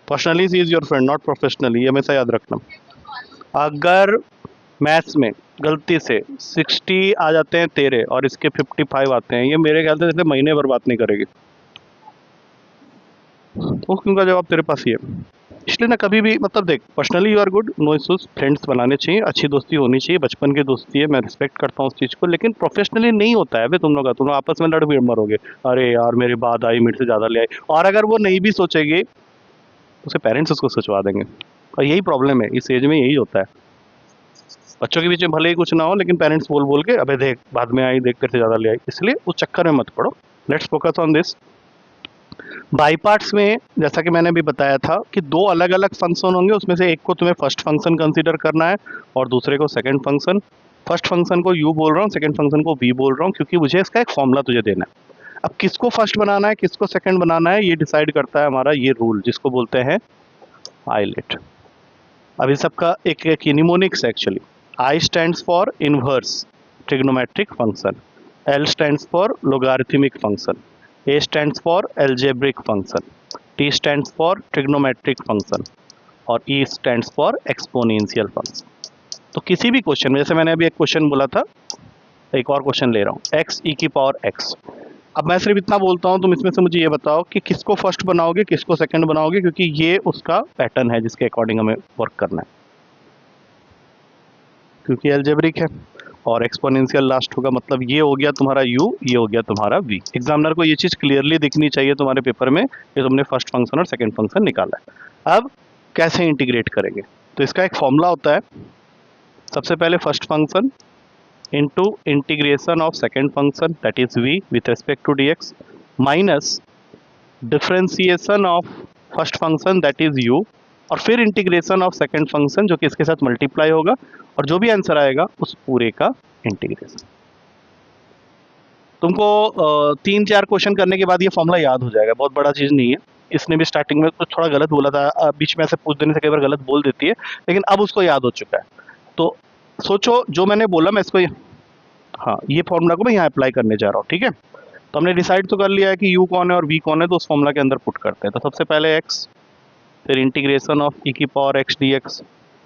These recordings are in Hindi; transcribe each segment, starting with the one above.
Personally she is your friend, not professionally, ये हमेशा याद रखना। अगर मैथ्स में गलती से 60 आ जाते हैं तेरे और इसके 55 आते हैं, ये मेरे ख्याल से जैसे महीने भर बात नहीं करेगी। तो उनका जवाब तेरे पास ही है। इसलिए ना कभी भी मतलब देख, personally you are good, no issues, friends बनाने चाहिए, अच्छी दोस्ती होनी चाहिए, बचपन की दोस्ती है, मैं रिस्पेक्ट करता हूँ उस चीज़ को, लेकिन प्रोफेशनली नहीं होता है भाई। तुम लोग आपस में लड़ भी मरोगे, अरे यार मेरी बात आई, मेरे से ज़्यादा ले आई, और अगर वो नहीं भी सोचेगी तो उसके पेरेंट्स उसको सोचवा देंगे। और यही प्रॉब्लम है, इस एज में यही होता है। बच्चों के बीच में भले ही कुछ ना हो, लेकिन पेरेंट्स बोल बोल के, अबे देख बाद में आई, देख तेरे से ज़्यादा ले आई, इसलिए उस चक्कर में मत पड़ो। Let's focus on this. By parts में जैसा कि मैंने भी बताया था कि दो अलग अलग फंक्शन होंगे, उसमें से एक को तुम्हें फर्स्ट फंक्शन कंसीडर करना है और दूसरे को सेकंड फंक्शन। फर्स्ट फंक्शन को यू बोल रहा हूँ, सेकंड फंक्शन को वी बोल रहा हूँ, क्योंकि मुझे इसका एक फॉर्मूला तुझे देना है। अब किसको फर्स्ट बनाना है, किसको सेकंड बनाना है, ये डिसाइड करता है हमारा ये रूल, जिसको बोलते हैं आइलेट। अब इस सबका एक mnemonics actually. I stands for inverse trigonometric function, L stands for logarithmic function, A stands for algebraic function, T stands for trigonometric function और E stands for exponential function। तो किसी भी क्वेश्चन में, जैसे मैंने अभी एक क्वेश्चन बोला था, एक और क्वेश्चन ले रहा हूँ, x e की पावर x। अब मैं सिर्फ इतना बोलता हूँ, तुम इसमें से मुझे ये बताओ कि किसको फर्स्ट बनाओगे, किसको सेकंड बनाओगे, क्योंकि ये उसका पैटर्न है जिसके अकॉर्डिंग हमें वर्क करना है, क्योंकि एल्जेब्रिक है और एक्सपोनेंशियल लास्ट होगा, मतलब ये हो गया तुम्हारा u, ये हो गया तुम्हारा v। एग्जामिनर को ये चीज़ क्लियरली दिखनी चाहिए तुम्हारे पेपर में कि तुमने फर्स्ट फंक्शन और सेकंड फंक्शन निकाला है। अब कैसे इंटीग्रेट करेंगे, तो इसका एक फॉर्मूला होता है। सबसे पहले first function into integration of second function that is v with respect to dx minus differentiation of first function that is u और फिर इंटीग्रेशन ऑफ सेकंड फंक्शन जो कि इसके साथ मल्टीप्लाई होगा, और जो भी आंसर आएगा उस पूरे का इंटीग्रेशन। तुमको 3-4 क्वेश्चन करने के बाद ये फॉर्मूला याद हो जाएगा, बहुत बड़ा चीज़ नहीं है। इसने भी स्टार्टिंग में कुछ थोड़ा गलत बोला था, बीच में ऐसे पूछ देने से कई बार गलत बोल देती है, लेकिन अब उसको याद हो चुका है। तो सोचो जो मैंने बोला मैं इसको, हाँ ये फॉर्मूला को मैं यहाँ अप्लाई करने जा रहा हूँ, ठीक है। तो हमने डिसाइड तो कर लिया है कि u कौन है और v कौन है, तो उस फॉर्मूला के अंदर पुट करते हैं। तो सबसे पहले x, फिर इंटीग्रेशन ऑफ e की पावर x dx,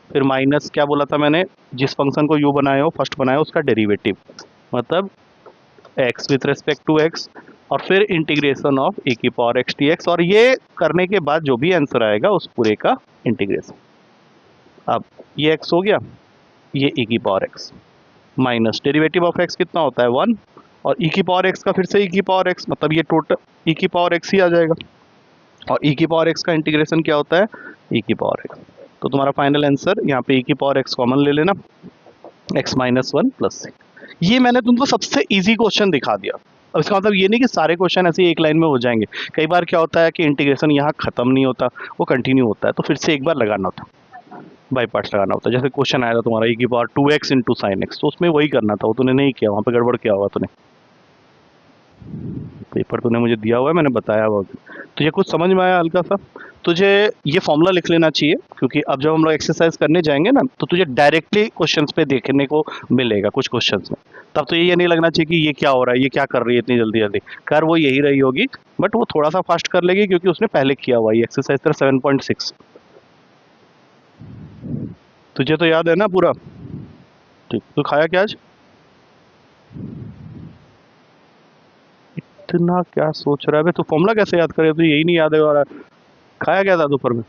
फिर माइनस क्या बोला था मैंने, जिस फंक्शन को u बनाए हो फर्स्ट बनाए हो उसका डेरिवेटिव, मतलब x with respect to x, और फिर इंटीग्रेशन ऑफ e की पावर x dx, और ये करने के बाद जो भी आंसर आएगा उस पूरे का इंटीग्रेशन। अब ये x हो गया, ये e की power x minus derivative of x कितना होता है 1, और e की पावर x का फिर से e की पावर x, मतलब ये टोटल e की पावर x ही आ जाएगा, और e की पावर x का इंटीग्रेशन क्या होता है e की पावर x। तो तुम्हारा फाइनल आंसर यहाँ पे e की पावर x कॉमन ले लेना, x माइनस 1 प्लस c। ये मैंने तुमको सबसे इजी क्वेश्चन दिखा दिया। अब इसका मतलब ये नहीं कि सारे क्वेश्चन ऐसे एक लाइन में हो जाएंगे, कई बार क्या होता है कि इंटीग्रेशन यहाँ खत्म नहीं होता, वो कंटिन्यू होता है, तो फिर से एक बार लगाना होता, बाई पार्ट्स लगाना होता है। जैसे क्वेश्चन आया था तुम्हारा e की power 2x into sine x, तो उसमें वही करना था, वो तूने नहीं किया, वहाँ पे गड़बड़ किया हुआ तूने। पेपर तूने मुझे दिया हुआ है, मैंने बताया हुआ, तुझे कुछ समझ में आया हल्का सा? तुझे ये फॉर्मूला लिख लेना चाहिए, क्योंकि अब जब हम लोग एक्सरसाइज करने जाएंगे ना, तो तुझे डायरेक्टली क्वेश्चंस पे देखने को मिलेगा कुछ क्वेश्चंस में, तब तो ये नहीं लगना चाहिए कि ये क्या हो रहा है, ये क्या कर रही है इतनी जल्दी जल्दी, कर वो यही रही होगी, बट वो थोड़ा सा फास्ट कर लेगी क्योंकि उसने पहले किया हुआ है एक्सरसाइज तेरा 7.6। तुझे तो याद है ना पूरा? ठीक, तू खाया क्या आज? इतना क्या सोच रहा है बे? तू फॉर्मूला कैसे याद करे, तो यही नहीं याद है, और खाया क्या था दोपहर में?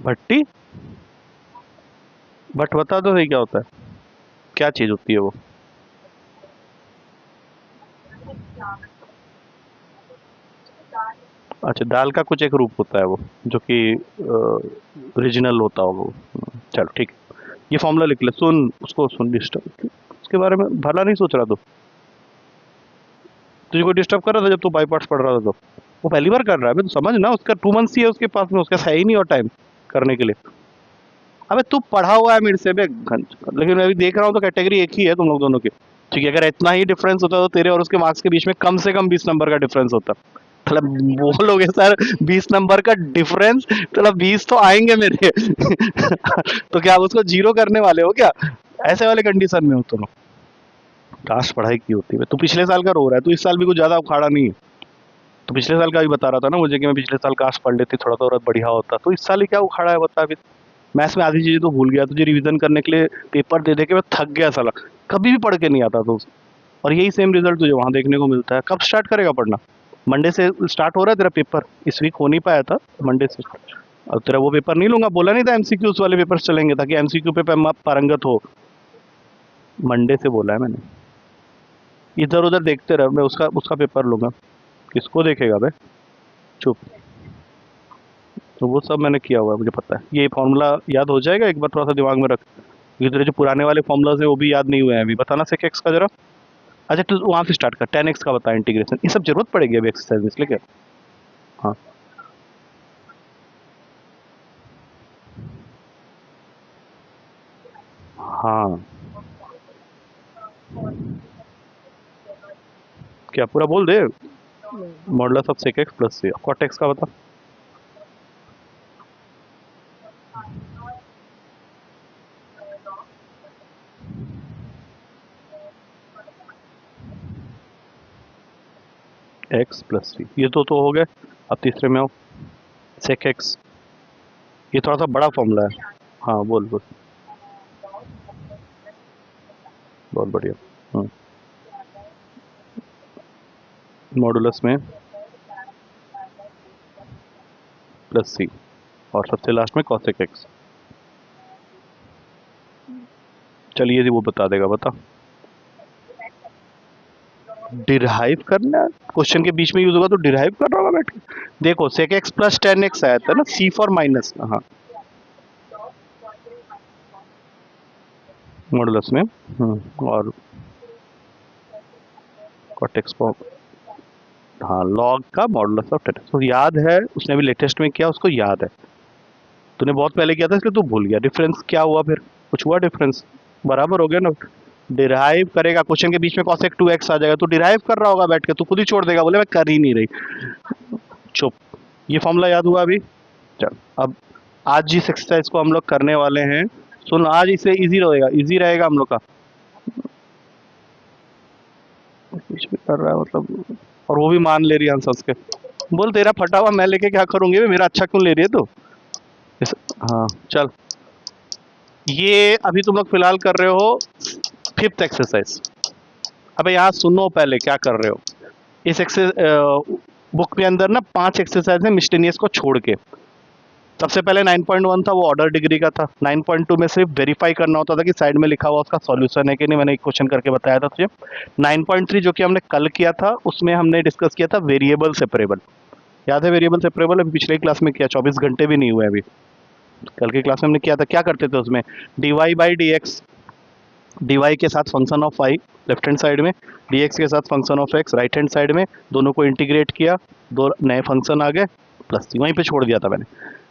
भट्टी? बट बता तो सही क्या होता है, क्या चीज होती है वो? अच्छा, दाल का कुछ एक रूप होता है वो, जो कि रीजनल होता होगा वो। चलो ठीक, ये फॉर्मूला लिख ले, सुन उसको, सुन, डिस्टर्ब उसके बारे में भला नहीं सोच रहा तू? तुझे कोई डिस्टर्ब कर रहा था जब तू बाई पार्ट्स पढ़ रहा था? तो वो पहली बार कर रहा है, तो समझ ना, उसका 2 मंथ्स ही है उसके पास में, उसका है ही नहीं और टाइम करने के लिए। अबे तू पढ़ा हुआ है मेरे से बे, लेकिन मैं अभी देख रहा हूँ तो कैटेगरी एक ही है तुम लोग दोनों की, ठीक है। अगर इतना ही डिफरेंस होता तो तेरे और उसके मार्क्स के बीच में कम से कम 20 नंबर का डिफरेंस होता। मतलब बोलोगे सर 20 नंबर का डिफरेंस, मतलब 20 तो आएंगे मेरे तो क्या आप उसको जीरो करने वाले हो क्या? ऐसे वाले कंडीशन में हो तुम लोग। काश पढ़ाई की होती है। तू पिछले साल का रो रहा है, तू इस साल भी कुछ ज्यादा उखाड़ा नहीं है। तो पिछले साल का भी बता रहा था ना मुझे कि मैं पिछले साल काश पढ़ लेती, थोड़ा तो और बढ़िया होता। तो इस साल ही क्या उखाड़ा है बता अभी। मैथ्स में आधी चीज़ें तो भूल गया, तुझे रिवीजन करने के लिए पेपर दे के मैं थक गया साला, कभी भी पढ़ के नहीं आता तो। और यही सेम रिजल्ट तुझे वहाँ देखने को मिलता है। कब स्टार्ट करेगा पढ़ना? मंडे से स्टार्ट हो रहा है तेरा पेपर, इस वीक हो नहीं पाया था, मंडे से। और तेरा वो पेपर नहीं लूंगा, बोला नहीं था एमसीक्यूज वाले पेपर्स चलेंगे ताकि एमसीक्यू पे पारंगत हो। मंडे से बोला है मैंने। इधर उधर देखते रह, मैं उसका उसका पेपर लूंगा। किसको देखेगा बे, चुप। तो वो सब मैंने किया हुआ है, मुझे पता है। ये फॉर्मूला याद हो जाएगा एक बार, थोड़ा सा दिमाग में रख। ये तेरे जो पुराने वाले फॉर्मूलाज है वो भी याद नहीं हुए हैं अभी। बताना सेक एक्स का जरा। अच्छा तो वहाँ से स्टार्ट कर, 10x का बता इंटीग्रेशन। ये सब जरूरत पड़ेगी अभी एक्सरसाइज में, इसलिए क्या। हाँ हाँ, क्या पूरा बोल दे। Modulus of sec x plus c, cot x का बता। एक्स प्लस सी, ये तो हो गए। अब तीसरे में आओ, सेक एक्स। ये थोड़ा सा बड़ा फॉर्मूला है। हाँ बोल बोल। बहुत बढ़िया। मॉडुलस में प्लस सी, और सबसे लास्ट में कॉसेक एक्स। चलिए जी वो बता देगा, बता। डिराइव करना क्वेश्चन के बीच में यूज होगा तो डिराइव कर रहा होगा बैठ के। देखो सेक एक्स प्लस 10x आया था ना, सी फॉर माइनस। हाँ मॉडुलस में। और कॉट एक्स फॉर, हाँ लॉग का मॉडुलस ऑफ 10x तो याद है, उसने अभी लेटेस्ट में किया, उसको याद है। तूने बहुत पहले किया था इसलिए तू भूल गया। डिफरेंस क्या हुआ फिर, कुछ हुआ डिफरेंस? बराबर हो गया ना। डिराइव करेगा, क्वेश्चन के बीच में कॉसेक 2x आ जाएगा, तो डिराइव कर रहा होगा बैठ के, तू खुद ही छोड़ देगा, बोले मैं कर ही नहीं रही। चुप। ये फॉर्मूला याद हुआ अभी। चल अब आज जिस एक्सरसाइज को हम लोग करने वाले हैं, सुन, आज इसे इजी रहेगा, इजी रहेगा हम लोग का। कुछ भी कर रहा है मतलब, और वो भी मान ले रही है आंसर्स के। बोल तेरा फटा हुआ मैं लेके क्या करूंगी बे, मेरा अच्छा क्यों ले रही है तू। हाँ चल, ये अभी तुम लोग फिलहाल कर रहे हो फिफ्थ एक्सरसाइज। अबे यहाँ सुनो पहले क्या कर रहे हो। इस एक्सरसाइज बुक के अंदर ना 5 एक्सरसाइज है मिस्टेनियस को छोड़ के। सबसे पहले 9.1 था, वो ऑर्डर डिग्री का था। 9.2 में सिर्फ वेरीफाई करना होता था कि साइड में लिखा हुआ उसका सॉल्यूशन है कि नहीं, मैंने एक क्वेश्चन करके बताया था तुझे। 9.3 जो कि हमने कल किया था, उसमें हमने डिस्कस किया था वेरिएबल सेपरेबल। याद है वेरिएबल सेपरेबल? अभी पिछले क्लास में किया, 24 घंटे भी नहीं हुए अभी। कल की क्लास में हमने किया था, क्या करते थे उसमें, d y by d x, d y के साथ function of y left hand side में, डी एक्स के साथ function of x right hand side में, दोनों को इंटीग्रेट किया, दो नए फंक्शन आ गए, प्लस वहीं पे छोड़ दिया था मैंने।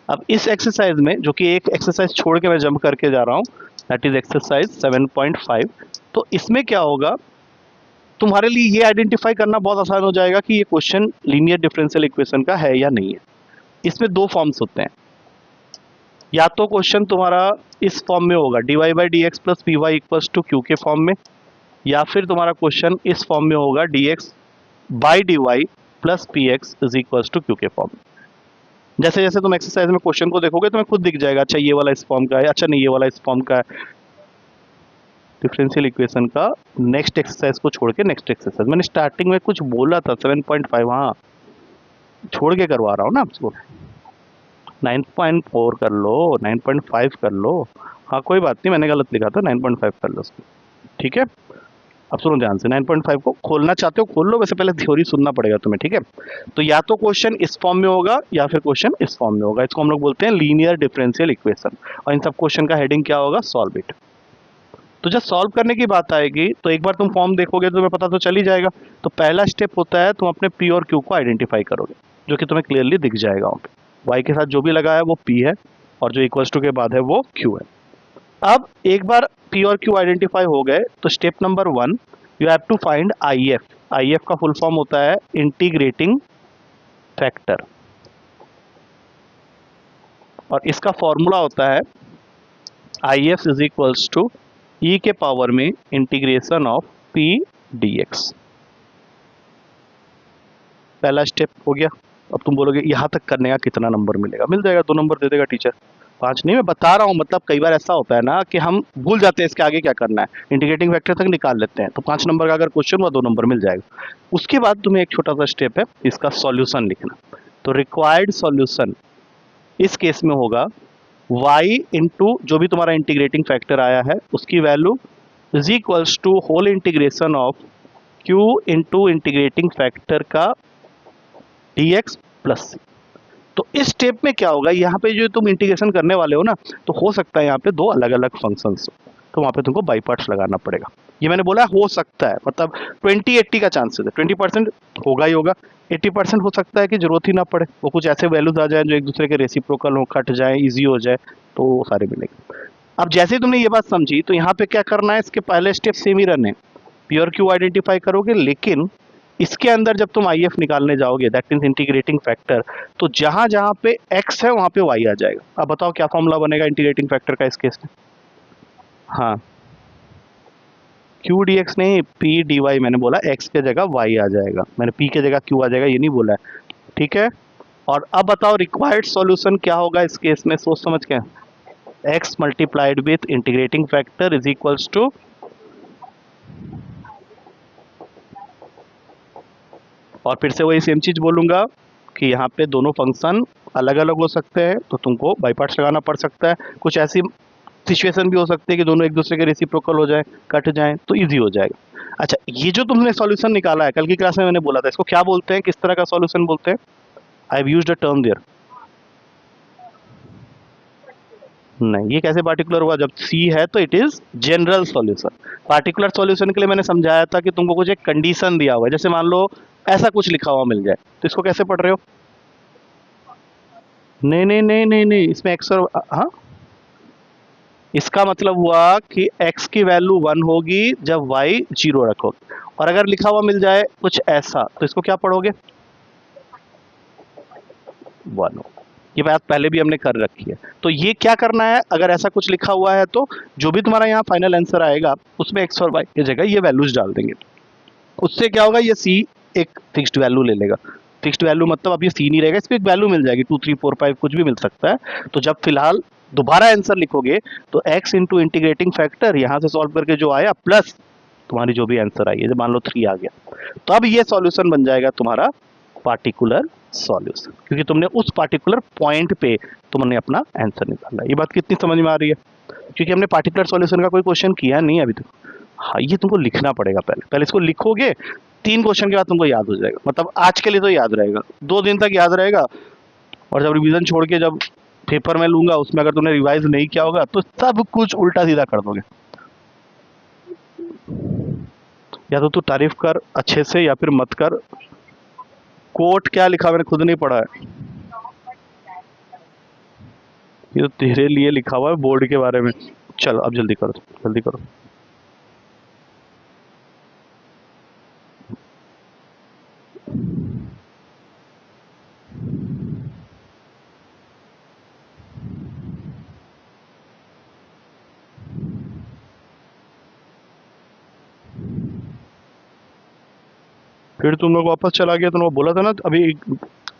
अब इस एक्सरसाइज में, जो कि एक एक्सरसाइज छोड़ के मैं जंप करके जा रहा हूँ, दैट इज एक्सरसाइज 7.5। तो इसमें क्या होगा, तुम्हारे लिए ये आइडेंटिफाई करना बहुत आसान हो जाएगा कि ये क्वेश्चन लीनियर डिफरेंशियल इक्वेशन का है या नहीं है। इसमें दो फॉर्म्स होते हैं, या तो क्वेश्चन तुम्हारा इस फॉर्म में होगा, d y by d x plus P y equals to q के फॉर्म में, या फिर तुम्हारा क्वेश्चन इस फॉर्म में होगा, d x by d y plus p x is equals to q के फॉर्म में। जैसे जैसे तुम एक्सरसाइज में क्वेश्चन को देखोगे तुम्हें खुद दिख जाएगा, अच्छा ये वाला इस फॉर्म का है, अच्छा नहीं ये वाला इस फॉर्म का है। डिफरेंशियल इक्वेशन का नेक्स्ट एक्सरसाइज को छोड़ के नेक्स्ट एक्सरसाइज, मैंने स्टार्टिंग में कुछ बोला था 7.5, हाँ छोड़ के करवा रहा हूँ ना आपको। 9.4 कर लो, 9.5 कर लो। हाँ कोई बात नहीं, मैंने गलत लिखा था, 9.5 कर लो उसको। ठीक है, अब सुनो ध्यान से। 9.5 को खोलना चाहते हो खोल लो, वैसे पहले थ्योरी सुनना पड़ेगा तुम्हें, ठीक है। तो या तो क्वेश्चन इस फॉर्म में होगा या फिर क्वेश्चन इस फॉर्म में होगा, इसको हम लोग बोलते हैं लीनियर डिफरेंशियल इक्वेशन। और इन सब क्वेश्चन का हेडिंग क्या होगा, सॉल्व इट। तो जब सॉल्व करने की बात आएगी तो एक बार तुम फॉर्म देखोगे तो तुम्हें पता तो चल ही जाएगा। तो पहला स्टेप होता है, तुम अपने पी और क्यू को आइडेंटिफाई करोगे, जो कि तुम्हें क्लियरली दिख जाएगा वहाँ पे। वाई के साथ जो भी लगा है वो पी है, और जो इक्वल्स टू के बाद है वो क्यू है। अब एक बार पी और क्यू आइडेंटिफाई हो गए तो step number 1, you have to find I F. I F का फुल फॉर्म होता है इंटीग्रेटिंग फैक्टर, और इसका फॉर्मूला होता है I F is equals to e के पावर में integration of P d x. पहला स्टेप हो गया। अब तुम बोलोगे यहाँ तक करने का कितना नंबर मिलेगा, मिल जाएगा 2 नंबर दे देगा टीचर। 5 नहीं, मैं बता रहा हूँ, मतलब कई बार ऐसा होता है ना कि हम भूल जाते हैं इसके आगे क्या करना है, इंटीग्रेटिंग फैक्टर तक निकाल लेते हैं, तो 5 नंबर का अगर क्वेश्चन हुआ 2 नंबर मिल जाएगा। उसके बाद तुम्हें एक छोटा सा स्टेप है, इसका सॉल्यूशन लिखना। तो रिक्वायर्ड सॉल्यूशन इस केस में होगा y इंटू जो भी तुम्हारा इंटीग्रेटिंग फैक्टर आया है उसकी value is equals to whole integration of q into integrating factor का dx प्लस c। तो इस स्टेप में क्या होगा, यहाँ पे जो तुम इंटीग्रेशन करने वाले हो ना, तो हो सकता है यहाँ पे 2 अलग अलग फंक्शंस, तो वहाँ पे तुमको बाई पार्ट्स लगाना पड़ेगा। ये मैंने बोला हो सकता है, मतलब 20-80 का चांसेस है, 20% होगा ही होगा, 80% हो सकता है कि जरूरत ही ना पड़े, वो कुछ ऐसे वैल्यूज आ जाए जो एक दूसरे के रेसिप्रोकल हो, कट जाए, ईजी हो जाए, तो वो सारे मिलेंगे। अब जैसे ही तुमने ये बात समझी, तो यहाँ पे क्या करना है, इसके पहले स्टेप सेम ही रन है, प्योर क्यू आइडेंटिफाई करोगे, लेकिन इसके अंदर जब तुम आई एफ निकालने जाओगे, दैट मीन्स इंटीग्रेटिंग फैक्टर, तो जहां जहां पे x है वहां पे y आ जाएगा। अब बताओ क्या फॉर्मूला बनेगा इंटीग्रेटिंग फैक्टर का इस केस में? हाँ, q dx नहीं, p dy, मैंने बोला x के जगह y आ जाएगा, मैंने p के जगह q आ जाएगा ये नहीं बोला है, ठीक है। और अब बताओ रिक्वायर्ड सॉल्यूशन क्या होगा इस केस में, सोच समझ के। x multiplied with integrating factor is equals to, और फिर से वही सेम चीज बोलूंगा कि यहाँ पे दोनों फंक्शन अलग अलग हो सकते हैं, तो तुमको बाई पार्ट्स लगाना पड़ सकता है। कुछ ऐसी सिचुएशन भी हो सकती है कि दोनों एक दूसरे के रेसिप्रोकल हो जाए, कट जाए, तो इजी हो जाएगा। अच्छा, ये जो तुमने सॉल्यूशन निकाला है, कल की क्लास में मैंने बोला था, इसको क्या बोलते हैं, किस तरह का सॉल्यूशन बोलते हैं? I have used a term there. नहीं, ये कैसे पार्टिकुलर हुआ, जब C है तो it is general solution. Particular solution के लिए मैंने समझाया था कि तुमको कुछ एक कंडीशन दिया हुआ है, जैसे मान लो ऐसा कुछ लिखा हुआ मिल जाए, तो इसको कैसे पढ़ रहे हो? नहीं नहीं नहीं नहीं नहीं, इसमें एक्स और हाँ, इसका मतलब हुआ कि x की वैल्यू 1 होगी जब y 0 रखोगे, और अगर लिखा हुआ मिल जाए कुछ ऐसा, तो इसको क्या पढ़ोगे? 1 हो। ये बात पहले भी हमने कर रखी है। तो ये क्या करना है, अगर ऐसा कुछ लिखा हुआ है तो जो भी तुम्हारा यहाँ फाइनल आंसर आएगा उसमें x और y की जगह ये वैल्यूज डाल देंगे। उससे क्या होगा, ये c एक फिक्स्ड वैल्यू ले लेगा। फिक्स्ड वैल्यू मतलब अब ये c नहीं रहेगा, इस पर एक वैल्यू मिल जाएगी, 2 3 4 5 कुछ भी मिल सकता है। तो जब फिलहाल दोबारा आंसर लिखोगे तो x इंटू इंटीग्रेटिंग फैक्टर यहाँ से सॉल्व करके जो आया प्लस तुम्हारी जो भी आंसर आई है, जब मान लो 3 आ गया, तो अब ये सॉल्यूशन बन जाएगा तुम्हारा पार्टिकुलर सॉल्यूशन, क्योंकि तुमने उस पार्टिकुलर पॉइंट पे तुमने अपना आंसर निकाला। ये बात कितनी समझ में आ रही है? क्योंकि हमने पार्टिकुलर सॉल्यूशन का कोई क्वेश्चन किया नहीं अभी तक। हाँ, ये तुमको लिखना पड़ेगा, पहले पहले इसको लिखोगे, 3 क्वेश्चन के बाद तुमको याद हो जाएगा, मतलब आज के लिए तो याद रहेगा, 2 दिन तक याद रहेगा, और जब रिवीजन छोड़ के जब पेपर में लूंगा उसमें अगर तुमने रिवाइज नहीं किया होगा तो सब कुछ उल्टा सीधा कर दोगे। या तो तू तारीफ कर अच्छे से या फिर मत कर। कोट क्या लिखा मैंने खुद नहीं पढ़ा है, ये तो तेरे लिए लिखा हुआ है बोर्ड के बारे में। चलो अब जल्दी करो, जल्दी करो। फिर तुम लोग वापस चला गया, तुमने बोला था ना अभी,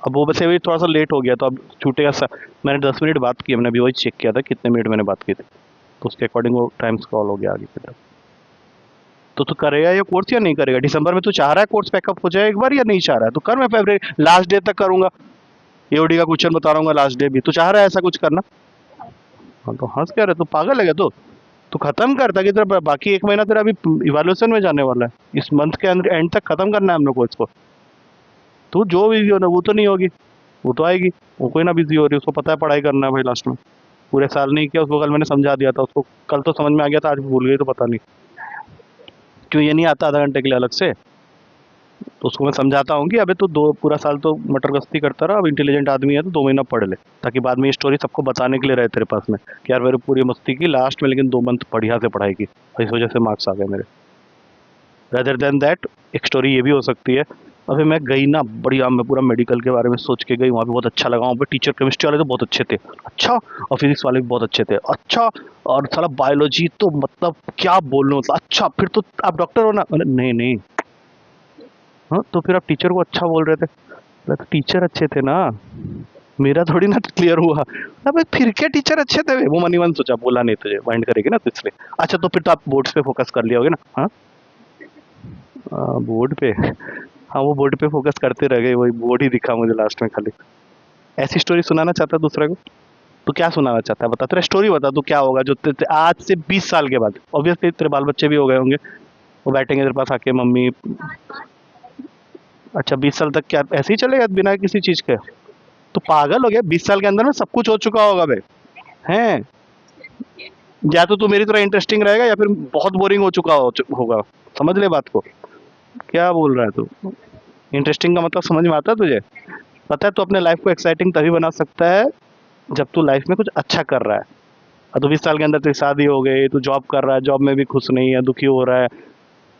अब वो वैसे भी थोड़ा सा लेट हो गया तो अब छूटेगा सा। मैंने 10 मिनट बात की, मैंने अभी वही चेक किया था कितने मिनट मैंने बात की थी, तो उसके अकॉर्डिंग वो टाइम स्क्रॉल हो गया आगे की तरफ। तो तू करेगा ये कोर्स या नहीं करेगा? दिसंबर में तू चाह रहा है कोर्स पैकअप हो जाए एक बार, या नहीं चाह रहा है? तो कर, मैं फरवरी लास्ट डे तक करूंगा, एओडी का क्वेश्चन बता रहा हूँ लास्ट डे भी। तू चाह रहा है ऐसा कुछ करना? हाँ, तो हंस क्या रहे, तू पागल है क्या? तो खत्म कर, ताकि तेरा बाकी 1 महीना तेरा अभी इवैल्यूएशन में जाने वाला है, इस मंथ के अंदर एंड तक खत्म करना है हम लोग को इसको। तू जो बिजी हो ना वो तो नहीं होगी, वो तो आएगी, वो कोई ना बिजी हो रही, उसको पता है पढ़ाई करना है भाई, लास्ट में पूरे साल नहीं किया उसको, कल मैंने समझा दिया था उसको, कल तो समझ में आ गया था, आज भूल गई तो पता नहीं क्यों। ये नहीं आता आधा घंटे के लिए अलग से, तो उसको मैं समझाता हूँ कि अबे तू दो पूरा साल तो मटर गश्ती करता रहा, अब इंटेलिजेंट आदमी है तो 2 महीना पढ़ ले, ताकि बाद में ये स्टोरी सबको बताने के लिए रहे तेरे पास में कि यार मेरे पूरी मस्ती की लास्ट में, लेकिन 2 मंथ बढ़िया से पढ़ाई की, तो इस वजह से मार्क्स आ गए मेरे। रेदर देन दैट एक स्टोरी ये भी हो सकती है, अभी मैं गई ना बढ़िया, मैं पूरा मेडिकल के बारे में सोच के गई, वहाँ पे बहुत अच्छा लगा, वहाँ पे टीचर केमिस्ट्री वाले तो बहुत अच्छे थे, अच्छा, और फिजिक्स वाले भी बहुत अच्छे थे, अच्छा, और साला बायोलॉजी तो मतलब क्या बोलूं, मतलब अच्छा, फिर तो आप डॉक्टर हो ना? नहीं नहीं, हाँ, तो फिर आप टीचर को अच्छा बोल रहे थे, तो टीचर अच्छे थे ना, मेरा थोड़ी ना क्लियर हुआ। अबे फिर क्या टीचर अच्छे थे, वो मनी मन सोचा, बोला नहीं तुझे, माइंड करेगी ना तो इसलिए। अच्छा तो फिर तो आप बोर्ड्स पे फोकस कर लिया होगे ना। हाँ बोर्ड पे, हाँ वो बोर्ड पे फोकस करते रह गए, वही बोर्ड ही दिखा मुझे लास्ट में खाली। ऐसी स्टोरी सुनाना चाहता है दूसरे को, तो क्या सुनाना चाहता है बता, तेरा स्टोरी बता, तो क्या होगा जो आज से 20 साल के बाद, ऑब्वियसली तेरे बाल बच्चे भी हो गए होंगे, वो बैठेंगे तेरे पास आके, मम्मी। अच्छा 20 साल तक क्या ऐसे ही चलेगा बिना किसी चीज के? तो पागल हो गया, 20 साल के अंदर में सब कुछ हो चुका होगा भाई। हैं, या तो तू मेरी तरह इंटरेस्टिंग रहेगा या फिर बहुत बोरिंग हो चुका होगा। समझ ले बात को, क्या बोल रहा है तू? इंटरेस्टिंग का मतलब समझ में आता है तुझे? पता है तू अपने लाइफ को एक्साइटिंग तभी बना सकता है जब तू लाइफ में कुछ अच्छा कर रहा है। और तो 20 साल के अंदर तेरी शादी हो गई, तू जॉब कर रहा है, जॉब में भी खुश नहीं है, दुखी हो रहा है,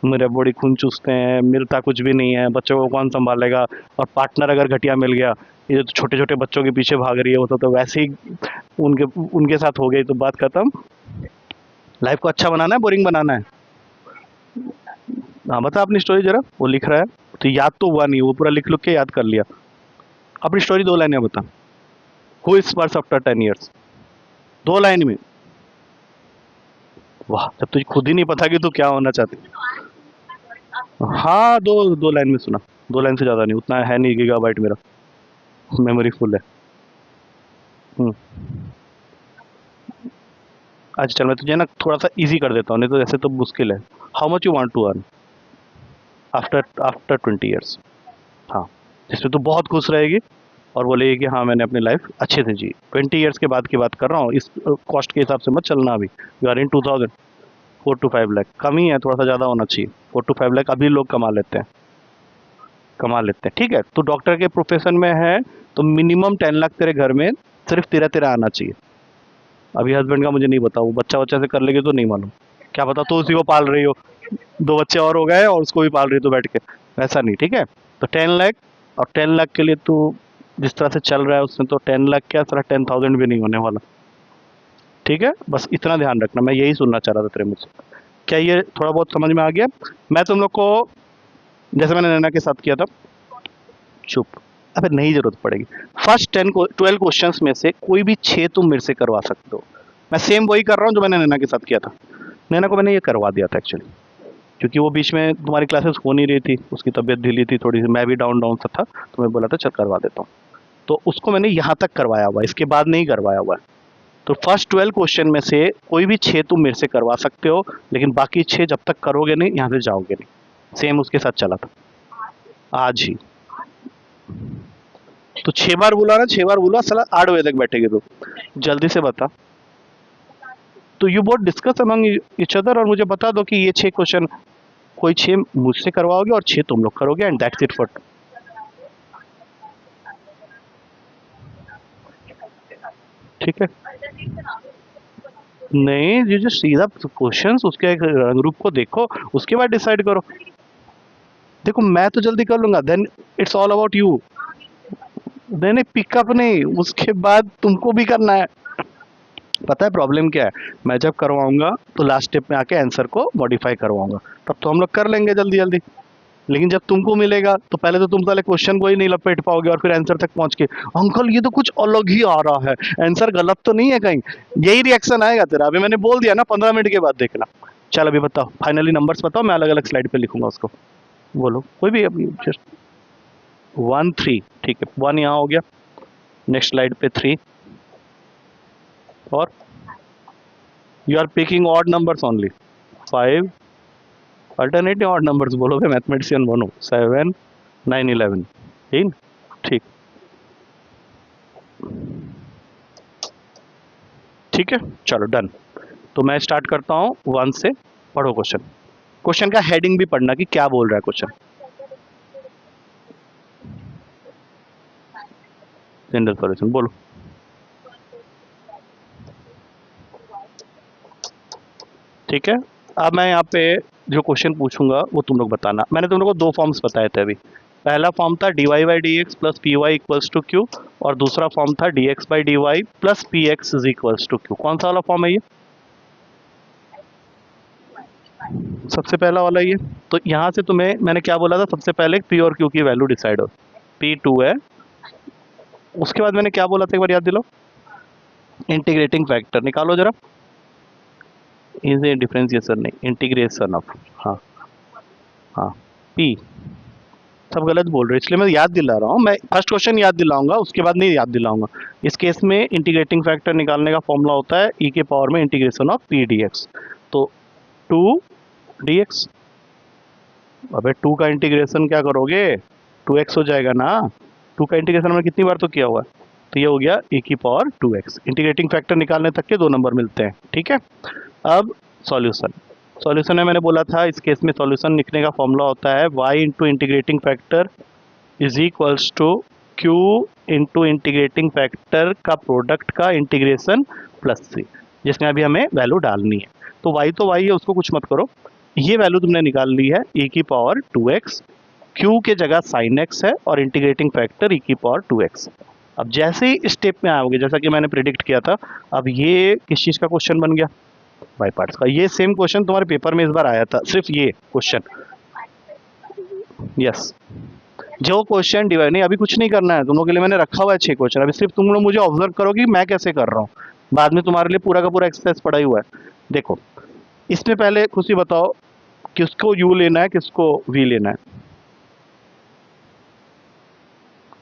मेरे बॉडी खून चूसते हैं, मिलता कुछ भी नहीं है, बच्चों को कौन संभालेगा, और पार्टनर अगर घटिया मिल गया, ये जो छोटे छोटे बच्चों के पीछे भाग रही है, वो तो वैसे ही उनके उनके साथ हो गई, तो बात खत्म। लाइफ को अच्छा बनाना है, बोरिंग बनाना है? हाँ बता अपनी स्टोरी जरा, वो लिख रहा है तो याद तो हुआ नहीं, वो पूरा लिख लिख के याद कर लिया। अपनी स्टोरी 2 लाइनें बता। Who is worse after 10 years, 2 line में। वाह, जब तुझे खुद ही नहीं पता कि तू क्या होना चाहती। हाँ, दो 2 लाइन में सुना, 2 लाइन से ज़्यादा नहीं, उतना है नहीं गीगाबाइट मेरा, मेमोरी फुल है। हम्म। अच्छा चल, मैं तुझे ना थोड़ा सा इजी कर देता हूँ, नहीं तो ऐसे तो मुश्किल है। How much you want to earn after after 20 years? हाँ, जिसमें तू बहुत खुश रहेगी और बोलेगी कि हाँ मैंने अपनी लाइफ अच्छे से जी। 20 years के बाद की बात कर रहा हूँ, इस कॉस्ट के हिसाब से मत चलना अभी। You are in 2000, 4 to 5 lakh कम ही है, थोड़ा सा ज़्यादा होना चाहिए। 4 to 5 लाख अभी लोग कमा लेते हैं, कमा लेते हैं। ठीक है, तो डॉक्टर के प्रोफेशन में है तो मिनिमम 10 लाख तेरे घर में सिर्फ तेरा तेरा आना चाहिए। अभी हस्बैंड का मुझे नहीं पता, वो बच्चा बच्चा से कर लेगी तो नहीं मालूम, क्या पता तो उसी को पाल रही हो, 2 बच्चे और हो गए और उसको भी पाल रही तो बैठ के, वैसा नहीं। ठीक है, तो 10 लाख, और 10 लाख के लिए तू जिस तरह से चल रहा है उसमें तो 10 लाख क्या, सारा 10,000 भी नहीं होने वाला। ठीक है, बस इतना ध्यान रखना, मैं यही सुनना चाह रहा था तेरे मुझसे। क्या ये थोड़ा बहुत समझ में आ गया? मैं तुम लोग को, जैसे मैंने नैना के साथ किया था, चुप, अबे नहीं जरूरत पड़ेगी। फर्स्ट 12 क्वेश्चंस में से कोई भी 6 तुम मेरे से करवा सकते हो। मैं सेम वही कर रहा हूँ जो मैंने नैना के साथ किया था। नैना को मैंने ये करवा दिया था एक्चुअली, क्योंकि वो बीच में तुम्हारी क्लासेस हो नहीं रही थी, उसकी तबीयत ढीली थी थोड़ी सी, मैं भी डाउन डाउन सा था, तो मैं बोला था चल करवा देता हूँ। तो उसको मैंने यहाँ तक करवाया हुआ है, इसके बाद नहीं करवाया हुआ है। तो फर्स्ट 12 क्वेश्चन में से कोई भी 6 तुम मेरे से करवा सकते हो, लेकिन बाकी 6 जब तक करोगे नहीं यहाँ से जाओगे नहीं। सेम उसके साथ चला था आज ही। तो 6 बार बोला ना, 6 बार बोला, साला 8 बजे तक बैठेगी तो जल्दी से बता। तो you both discuss among each other, और मुझे बता दो कि ये 6 क्वेश्चन कोई 6 मुझसे करवाओगे और 6 तुम लोग करोगे, एंड दैट्स इट फॉर। ठीक है, नहीं ये जो सीधा क्वेश्चंस उसके एक रंग रूप को देखो, उसके बाद डिसाइड करो। देखो मैं तो जल्दी कर लूंगा, then it's all about you. नहीं पिकअप नहीं, उसके बाद तुमको भी करना है। पता है प्रॉब्लम क्या है? मैं जब करवाऊंगा तो लास्ट स्टेप में आके आंसर को मॉडिफाई करवाऊंगा, तब तो हम लोग कर लेंगे जल्दी जल्दी। लेकिन जब तुमको मिलेगा तो पहले तो तुम साले क्वेश्चन को ही नहीं लपेट पाओगे, और फिर आंसर तक पहुंच के अंकल ये तो कुछ अलग ही आ रहा है, आंसर गलत तो नहीं है कहीं, यही रिएक्शन आएगा तेरा। अभी मैंने बोल दिया ना, 15 मिनट के बाद देखना। चल अभी बताओ, फाइनली नंबर्स बताओ, मैं अलग अलग स्लाइड पे लिखूंगा उसको। बोलो कोई भी अभी, जस्ट 1 3, ठीक है, 1 यहाँ हो गया, नेक्स्ट स्लाइड पे 3, और you are picking odd numbers only, 5, alternative odd numbers बोलोगे, मैथमेटिशियन बनो, 7 9 11, ठीक। ठीक, ठीक है, चलो डन। तो मैं स्टार्ट करता हूँ 1 से, पढ़ो क्वेश्चन। क्वेश्चन का हेडिंग भी पढ़ना कि क्या बोल रहा है क्वेश्चन। जनरल सॉल्यूशन बोलो। ठीक है, अब मैं यहाँ पे जो क्वेश्चन पूछूंगा वो तुम लोग बताना। मैंने तुम लोग को 2 फॉर्म्स बताए थे अभी। पहला फॉर्म था dy by d x plus P y equals to q, और दूसरा फॉर्म था d x by d y plus p x is equals to q. कौन सा वाला फॉर्म है ये? सबसे पहला वाला ये। तो यहाँ से तुम्हें मैंने क्या बोला था, सबसे पहले पी और क्यू की वैल्यू डिसाइड हो। P2 है। उसके बाद मैंने क्या बोला था एक बार याद दिलाओ, इंटीग्रेटिंग फैक्टर निकालो जरा, इसे डिफरेंशिएशन नहीं, इंटीग्रेशन ऑफ, हाँ हाँ P, सब गलत बोल रहे हैं इसलिए मैं याद दिला रहा हूँ। मैं फर्स्ट क्वेश्चन याद दिलाऊंगा, उसके बाद नहीं याद दिलाऊंगा। इस केस में इंटीग्रेटिंग फैक्टर निकालने का फॉर्मूला होता है e के पावर में इंटीग्रेशन ऑफ P dx। तो 2 dx, अबे 2 का इंटीग्रेशन क्या करोगे, 2x हो जाएगा ना। 2 का इंटीग्रेशन हमने कितनी बार तो किया हुआ है, तो ये हो गया e की पावर 2x। इंटीग्रेटिंग फैक्टर निकालने तक के 2 नंबर मिलते हैं, ठीक है। अब सॉल्यूशन, सॉल्यूशन में मैंने बोला था इस केस में सॉल्यूशन लिखने का फॉर्मूला होता है y into integrating factor is equals to q into integrating factor का प्रोडक्ट का इंटीग्रेशन प्लस c, जिसमें अभी हमें वैल्यू डालनी है। तो y तो y है, उसको कुछ मत करो, ये वैल्यू तुमने निकाल ली है e की पावर 2x, q के जगह sin x है और इंटीग्रेटिंग फैक्टर e की पावर 2x। अब जैसे ही स्टेप में आओगे, जैसा कि मैंने प्रिडिक्ट किया था, अब ये किस चीज़ का क्वेश्चन बन गया, बाई पार्ट्स का। ये सेम क्वेश्चन तुम्हारे पेपर में इस बार आया था, सिर्फ ये क्वेश्चन, यस। जो क्वेश्चन डिवाइड नहीं, अभी कुछ नहीं करना है तुम लोगों के लिए, मैंने रखा हुआ है 6 क्वेश्चन, अभी सिर्फ तुम लोग मुझे ऑब्जर्व करो कि मैं कैसे कर रहा हूँ, बाद में तुम्हारे लिए पूरा का पूरा एक्सरसाइज पड़ा ही हुआ है। देखो इसमें पहले खुशी बताओ किसको u लेना है, किसको v लेना है,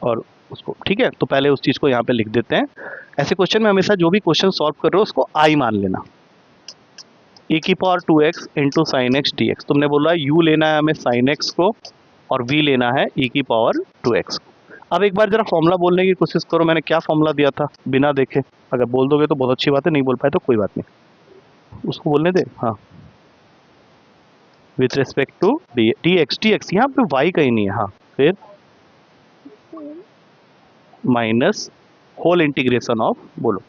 और उसको, ठीक है। तो पहले उस चीज़ को यहाँ पे लिख देते हैं। ऐसे क्वेश्चन में हमेशा जो भी क्वेश्चन सॉल्व कर रहे हो उसको i मान लेना, e की power 2x into sine x d x. तुमने बोला u लेना है हमें साइन एक्स को और v लेना है e की पावर 2x। अब एक बार जरा फॉर्मूला बोलने की कोशिश करो, मैंने क्या फॉर्मूला दिया था बिना देखे, अगर बोल दोगे तो बहुत अच्छी बात है, नहीं बोल पाए तो कोई बात नहीं, उसको बोलने दे। हाँ, with respect to d x, यहाँ पे y कहीं नहीं है, हाँ, फिर माइनस होल इंटीग्रेशन ऑफ, बोलो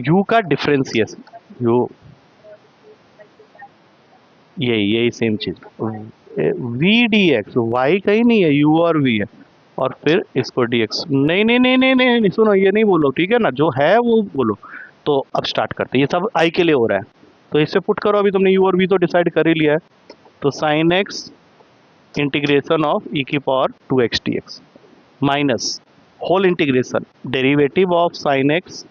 u का डिफरेंशिएशन, u, यही सेम चीज, v dx, y कहीं नहीं है, u और v है, और फिर इसको dx, नहीं नहीं नहीं नहीं नहीं नहीं, सुनो ये नहीं बोलो, ठीक है ना, जो है वो बोलो। तो अब स्टार्ट करते हैं, ये सब i के लिए हो रहा है, तो इससे पुट करो, अभी तुमने u और v तो डिसाइड कर ही लिया है। तो sine x integration of e की power 2x dx minus whole integration derivative of sine x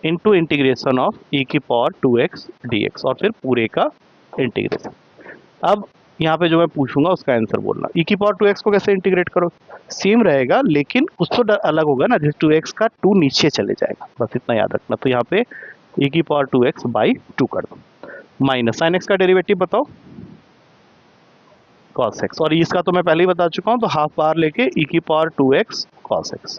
into integration of e की पावर 2x dx, और फिर पूरे का इंटीग्रेशन। अब यहाँ पे जो मैं पूछूंगा उसका आंसर बोलना। e की पावर 2x को कैसे इंटीग्रेट करो, सेम रहेगा लेकिन कुछ तो अलग होगा ना, जैसे 2x का 2 नीचे चले जाएगा, बस इतना याद रखना। तो यहाँ पे e की पावर 2x बाई 2 कर दो, माइनस साइन एक्स का डेरिवेटिव बताओ cos x, और इसका तो मैं पहले ही बता चुका हूँ, तो हाफ पावर लेके e की पावर 2x cos x।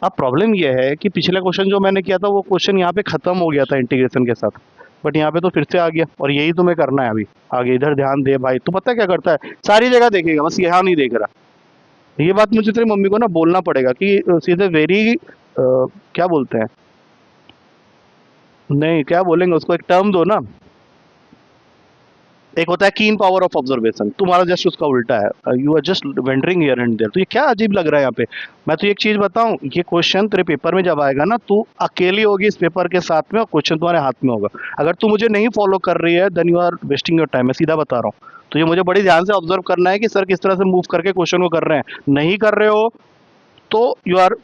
अब प्रॉब्लम यह है कि पिछला क्वेश्चन जो मैंने किया था वो क्वेश्चन यहाँ पे खत्म हो गया था इंटीग्रेशन के साथ, बट यहाँ पे तो फिर से आ गया, और यही तुम्हें करना है अभी आगे। इधर ध्यान दे भाई, तू पता क्या करता है, सारी जगह देखेगा बस यहाँ नहीं देख रहा। ये बात मुझे तेरी मम्मी को ना बोलना पड़ेगा कि सीधे वेरी क्या बोलते हैं, नहीं क्या बोलेंगे उसको, एक टर्म दो ना, एक होता है कीन पावर ऑफ ऑब्जर्वेशन, तुम्हारा जस्ट उसका उल्टा है, you are just wandering here and there. तो ये क्या अजीब लग रहा है यहाँ पे। मैं तो एक चीज बताऊं, ये क्वेश्चन तेरे पेपर में जब आएगा ना, तू अकेली होगी इस पेपर के साथ में और क्वेश्चन तुम्हारे हाथ में होगा। अगर तू मुझे नहीं फॉलो कर रही है then you are wasting your time, मैं सीधा बता रहा हूँ। तो ये मुझे बड़ी ध्यान से ऑब्जर्व करना है कि सर किस तरह से मूव करके क्वेश्चन को कर रहे हैं। नहीं कर रहे हो तो you are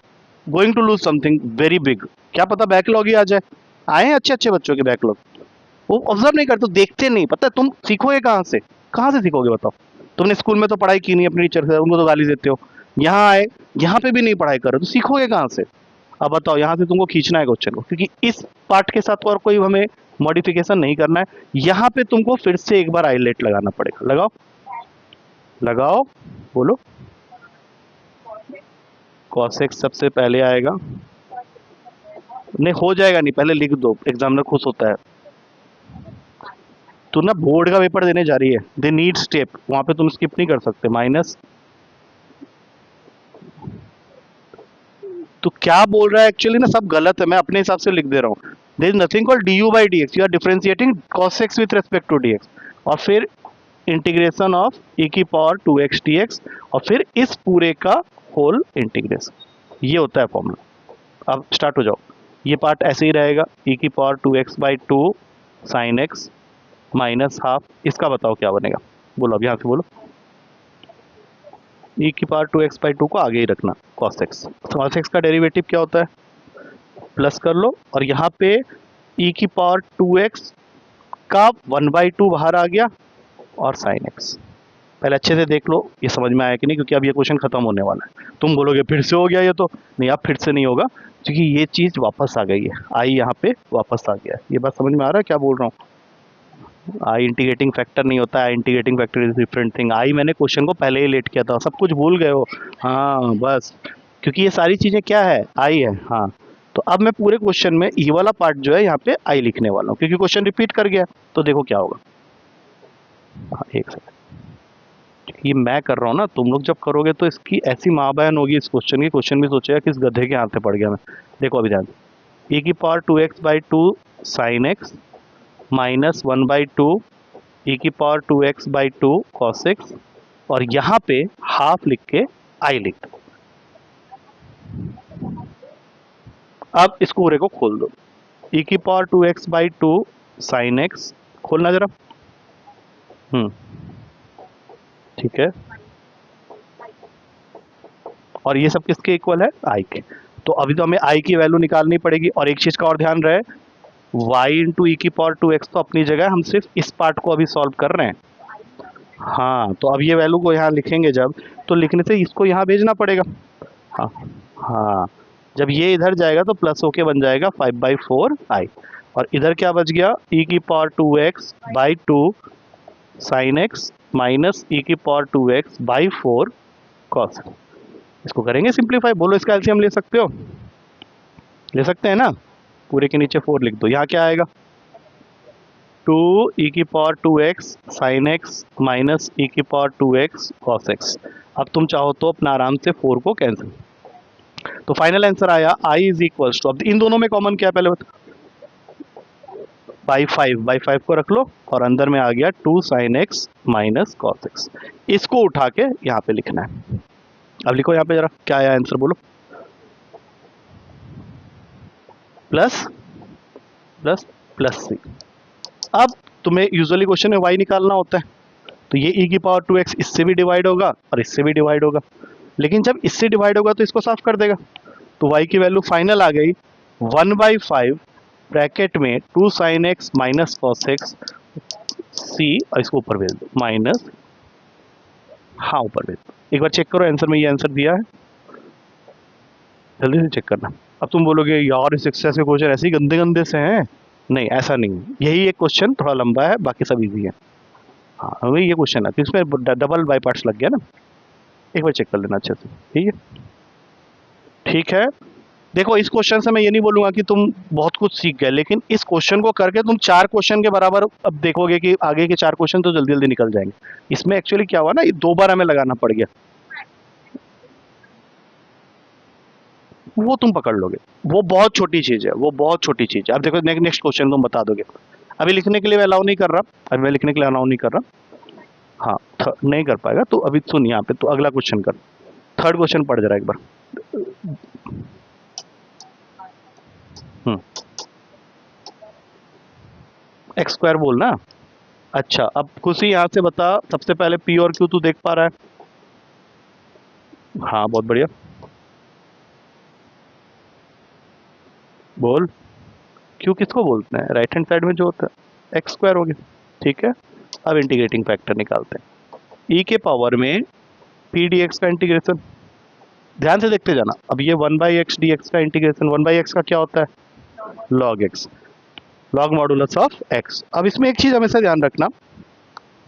going to lose something very big. क्या पता बैकलॉग ही आ जाए, आए हैं अच्छे अच्छे बच्चों के बैकलॉग, वो ऑब्जर्व नहीं करते, देखते नहीं, पता है तुम सीखोगे कहाँ से सीखोगे बताओ। तुमने स्कूल में तो पढ़ाई की नहीं अपने टीचर से, उनको तो गाली देते हो, यहाँ आए यहाँ पे भी नहीं पढ़ाई करो तो सीखोगे कहाँ से। अब बताओ, यहाँ से तुमको खींचना है क्वेश्चन को, क्योंकि इस पार्ट के साथ और कोई हमें मॉडिफिकेशन नहीं करना है। यहाँ पे तुमको फिर से एक बार हाईलाइट लगाना पड़ेगा, लगाओ लगाओ, बोलो। cos x सबसे पहले आएगा, नहीं हो जाएगा नहीं, पहले लिख दो, एग्जामिनर खुश होता है। तो ना बोर्ड का पेपर देने जा रही है, दे नीड स्टेप, वहां पे तुम स्किप नहीं कर सकते। माइनस, तो क्या बोल रहा है एक्चुअली ना, सब गलत है, मैं अपने हिसाब से लिख दे रहा हूँ। There is nothing called du by dx, you are differentiating cos x with respect to dx, और फिर इंटीग्रेशन ऑफ e की पावर 2x dx, और फिर इस पूरे का होल इंटीग्रेशन, ये होता है फॉर्मूला। अब स्टार्ट हो जाओ, ये पार्ट ऐसे ही रहेगा, e की power 2x by 2 sine x minus half, इसका बताओ क्या बनेगा, बोलो अब यहाँ से बोलो। ई की पावर 2x/2 को आगे ही रखना cos x। cos x का डेरिवेटिव क्या होता है, प्लस कर लो, और यहाँ पे ई की पावर 2x का 1/2 बाहर आ गया और sin x। पहले अच्छे से देख लो ये समझ में आया कि नहीं, क्योंकि अब ये क्वेश्चन खत्म होने वाला है। तुम बोलोगे फिर से हो गया ये, तो नहीं, अब फिर से नहीं होगा, क्योंकि ये चीज़ वापस आ गई है, आई यहाँ पे वापस आ गया है। ये बात समझ में आ रहा है क्या बोल रहा हूँ? आई इंटीग्रेटिंग फैक्टर नहीं होता है, integrating factor is different thing. I मैंने क्वेश्चन को पहले ही लेट किया था, सब कुछ भूल गए हो। हाँ बस, क्योंकि ये सारी चीज़ें क्या है, आई है। हाँ, तो अब मैं पूरे क्वेश्चन में ये वाला पार्ट जो है यहाँ पे आई लिखने वाला हूँ, क्योंकि क्वेश्चन रिपीट कर गया। तो देखो क्या होगा। हाँ एक सेकंड, ये मैं कर रहा हूँ ना, तुम लोग जब करोगे तो इसकी ऐसी माँ बहन होगी इस क्वेश्चन की, क्वेश्चन भी सोचेगा कि इस गधे के हाथ में पड़ गया मैं। देखो अभी ध्यान, e की power 2x/2 sin x minus 1/2 e की पावर 2x/2 cos x, और यहाँ पे हाफ लिख के आई लिख दो। अब इस पूरे को खोल दो, e की पावर 2x/2 sin x, खोलना जरा। ठीक है, और ये सब किसके इक्वल है, आई के। तो अभी तो हमें आई की वैल्यू निकालनी पड़ेगी। और एक चीज़ का और ध्यान रहे, y इंटू ई की पावर 2x तो अपनी जगह, हम सिर्फ इस पार्ट को अभी सॉल्व कर रहे हैं। हाँ, तो अब ये वैल्यू को यहाँ लिखेंगे जब, तो लिखने से इसको यहाँ भेजना पड़ेगा। हाँ हाँ, जब ये इधर जाएगा तो प्लस होके बन जाएगा 5/4 आई, और इधर क्या बच गया, e की power 2x/2 sin x minus e की पावर 2x/4 cos। इसको करेंगे सिंप्लीफाई, बोलो इसका एलसीएम ले सकते हो, ले सकते हैं ना। पूरे के नीचे 4 लिख दो, यहाँ क्या आएगा, 2 e की power 2x sin x minus e की पावर 2x cos x। अब तुम चाहो तो अपना आराम से 4 को कैंसिल, तो फाइनल आंसर आया i इज इक्वल्स टू, अब इन दोनों में कॉमन क्या है पहले बता, बाई 5 को रख लो, और अंदर में आ गया 2 sin x minus cos x। इसको उठा के यहाँ पे लिखना है। अब लिखो यहाँ पे जरा, क्या आया आंसर बोलो, प्लस प्लस प्लस सी। अब तुम्हें यूजुअली क्वेश्चन में y निकालना होता है, तो ये e की पावर 2x इससे भी डिवाइड होगा और इससे भी डिवाइड होगा, लेकिन जब इससे डिवाइड होगा तो इसको साफ कर देगा। तो y की वैल्यू फाइनल आ गई 1/5 ब्रैकेट में 2 sin x minus cos x c, और इसको ऊपर भेज दो माइनस, हाँ ऊपर भेज दो। एक बार चेक करो आंसर में ये आंसर दिया है, जल्दी से चेक करना। अब तुम बोलोगे यार इस एक्सरसाइज के क्वेश्चन ऐसे ही गंदे गंदे से हैं, नहीं ऐसा नहीं, यही एक क्वेश्चन थोड़ा लंबा है, बाकी सब इजी है। हाँ वही ये क्वेश्चन है, इसमें डबल बाई पार्ट्स लग गया ना, एक बार चेक कर लेना अच्छे से। ठीक है, ठीक है। देखो इस क्वेश्चन से मैं ये नहीं बोलूँगा कि तुम बहुत कुछ सीख गए, लेकिन इस क्वेश्चन को करके तुम 4 क्वेश्चन के बराबर अब देखोगे कि आगे के 4 क्वेश्चन तो जल्दी जल्दी निकल जाएंगे। इसमें एक्चुअली क्या हुआ ना, ये 2 बार हमें लगाना पड़ गया, वो तुम पकड़ लोगे, वो बहुत छोटी चीज़ है, वो बहुत छोटी चीज़ है। अब देखो नेक्स्ट क्वेश्चन तुम बता दोगे। अभी लिखने के लिए मैं अलाउ नहीं कर रहा, अभी मैं लिखने के लिए अलाउ नहीं कर रहा। हाँ नहीं कर पाएगा तो अभी सुन यहाँ पे, तो अगला क्वेश्चन कर, थर्ड क्वेश्चन पढ़ जरा एक बार। एक्स स्क्वायर बोलना। अच्छा अब खुशी यहाँ से बता, सबसे पहले पी और क्यू तू देख पा रहा है? हाँ बहुत बढ़िया, बोल। क्यू किसको बोलते हैं, राइट हैंड साइड में जो होता है, एक्स स्क्वायर हो गया। ठीक है, अब इंटीग्रेटिंग फैक्टर निकालते हैं। ई के पावर में पी डी एक्स का इंटीग्रेशन, ध्यान से देखते जाना। अब ये 1/x dx का इंटीग्रेशन, 1/x का क्या होता है, log x, log modulus of x। अब इसमें एक चीज़ हमेशा ध्यान रखना,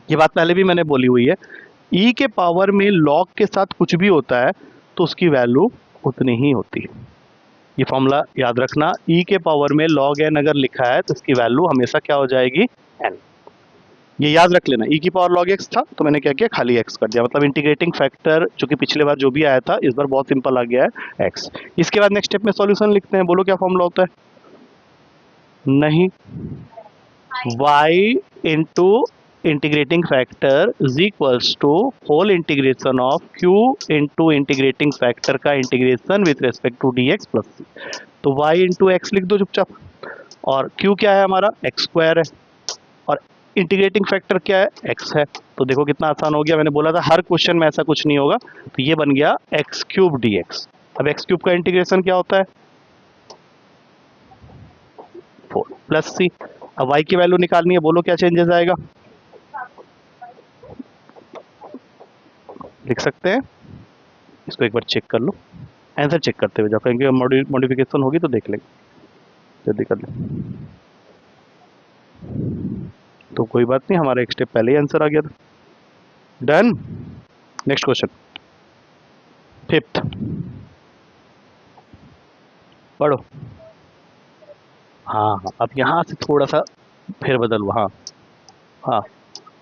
ये बात पहले भी मैंने बोली हुई है, e के पावर में log के साथ कुछ भी होता है तो उसकी वैल्यू उतनी ही होती है। ये फॉर्मूला याद रखना, e के पावर में log n अगर लिखा है तो इसकी वैल्यू हमेशा क्या हो जाएगी, n। ये याद रख लेना, e की पावर log x था तो मैंने क्या किया, खाली x कर दिया, मतलब इंटीग्रेटिंग फैक्टर जो कि पिछले बार जो भी आया था इस बार बहुत सिंपल आ गया है, x। इसके बाद नेक्स्ट स्टेप में सॉल्यूशन लिखते हैं, बोलो क्या फॉर्मूला होता है, नहीं, y into integrating factor is equals to whole integration of q into integrating factor का integration with respect to dx plus c। तो y इंटू एक्स लिख दो चुपचाप, और q क्या है हमारा, एक्स स्क्वायर है, और इंटीग्रेटिंग फैक्टर क्या है, एक्स है। तो देखो कितना आसान हो गया, मैंने बोला था हर क्वेश्चन में ऐसा कुछ नहीं होगा। तो ये बन गया एक्स क्यूब डी एक्स। अब एक्स क्यूब का इंटीग्रेशन क्या होता है, 4 प्लस सी। अब वाई की वैल्यू निकालनी है, बोलो क्या चेंजेस आएगा, लिख सकते हैं, इसको एक बार चेक कर लो, आंसर चेक करते हुए जाओ, कहीं मॉडिफिकेशन होगी तो देख लेंगे, जल्दी कर ले। तो कोई बात नहीं, हमारा एक स्टेप पहले ही आंसर आ गया था। डन। नेक्स्ट क्वेश्चन, फिफ्थ, पढ़ो। हाँ हाँ, अब यहाँ से थोड़ा सा फिर बदल हुआ, हाँ हाँ,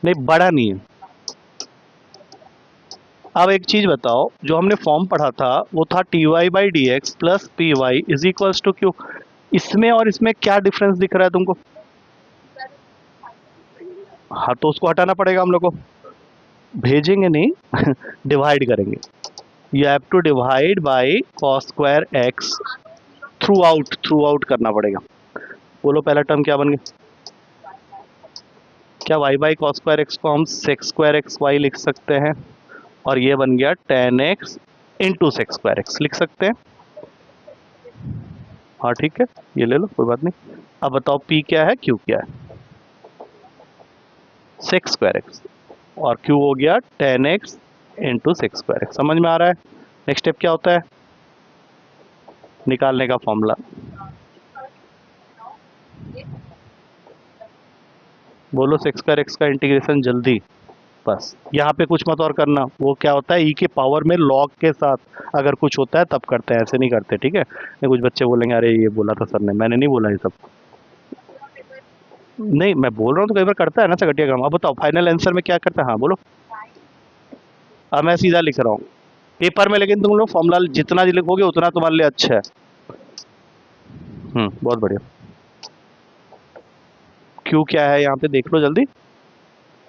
नहीं बड़ा नहीं है। अब एक चीज बताओ, जो हमने फॉर्म पढ़ा था वो था d y by d x plus P y is equals to q. इसमें और इसमें क्या डिफरेंस दिख रहा है तुमको, हाँ तो उसको हटाना पड़ेगा हम लोग को, भेजेंगे नहीं डिवाइड करेंगे। You have to divide by cos square x, throughout करना पड़ेगा। बोलो पहला टर्म क्या बन गया, क्या y by cos square x को हम सेक्स स्क्वायर एक्स वाई लिख सकते हैं, और ये बन गया ten x into sex square x लिख सकते हैं। हाँ ठीक है, ये ले लो कोई बात नहीं। अब बताओ पी क्या है, क्यू क्या है, सेक्स स्क्वायर एक्स, और क्यू हो गया ten x into sex square x. समझ में आ रहा है। नेक्स्ट स्टेप क्या होता है, निकालने का फॉर्मूला, बोलो सेक्स स्क्वायर एक्स का इंटीग्रेशन जल्दी, बस यहाँ पे कुछ मत और करना। वो क्या होता है, ई के पावर में लॉग के साथ अगर कुछ होता है तब करते हैं, ऐसे नहीं करते, ठीक है। नहीं कुछ बच्चे बोलेंगे अरे ये बोला था सर ने, मैंने नहीं बोला ये सब, नहीं मैं बोल रहा हूँ तो कई बार करता है ना घटिया काम। अब बताओ फाइनल आंसर में क्या करता है, हाँ बोलो। अब मैं सीधा लिख रहा हूँ पेपर में, लेकिन तुम लोग फॉर्मूला जितना लिखोगे उतना तुम्हारे लिए अच्छा है। बहुत बढ़िया। क्यू क्या है यहाँ पे देख लो जल्दी,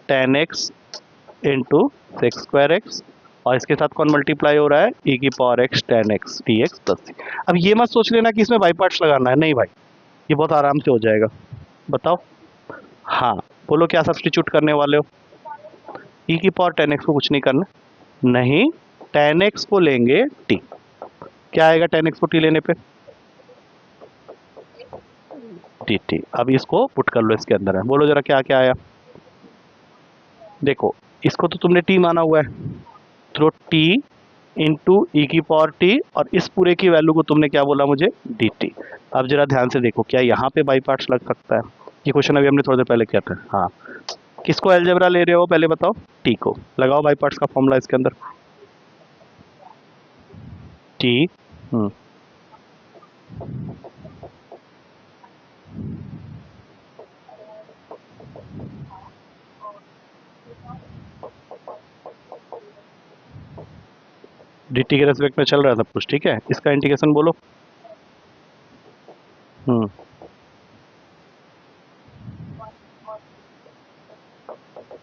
ten x into sex square x, और इसके साथ कौन मल्टीप्लाई हो रहा है, ई की power x tan x d x plus c. अब ये मत सोच लेना कि इसमें बाई पार्ट्स लगाना है, नहीं भाई, ये बहुत आराम से हो जाएगा। बताओ, हाँ बोलो क्या सब्सटीट्यूट करने वाले हो, ई की पावर टेन एक्स को कुछ नहीं करना, नहीं टेन एक्स को लेंगे टी, क्या आएगा टेन एक्स को टी लेने पे, टी टी। अब इसको पुट कर लो इसके अंदर है, बोलो जरा क्या क्या आया। देखो इसको तो तुमने टी माना हुआ है, तो टी इंटू ई की पावर टी, और इस पूरे की वैल्यू को तुमने क्या बोला मुझे, डी टी। अब जरा ध्यान से देखो क्या यहाँ पे बाई पार्ट्स लग सकता है, ये क्वेश्चन अभी हमने थोड़ी देर पहले किया था। हाँ किसको अलजेब्रा ले रहे हो पहले बताओ, टी को लगाओ बाई पार्ट्स का फॉर्मूला इसके अंदर, टी डी टी के रेस्पेक्ट में चल रहा है सब कुछ, ठीक है। इसका इंटीग्रेशन बोलो,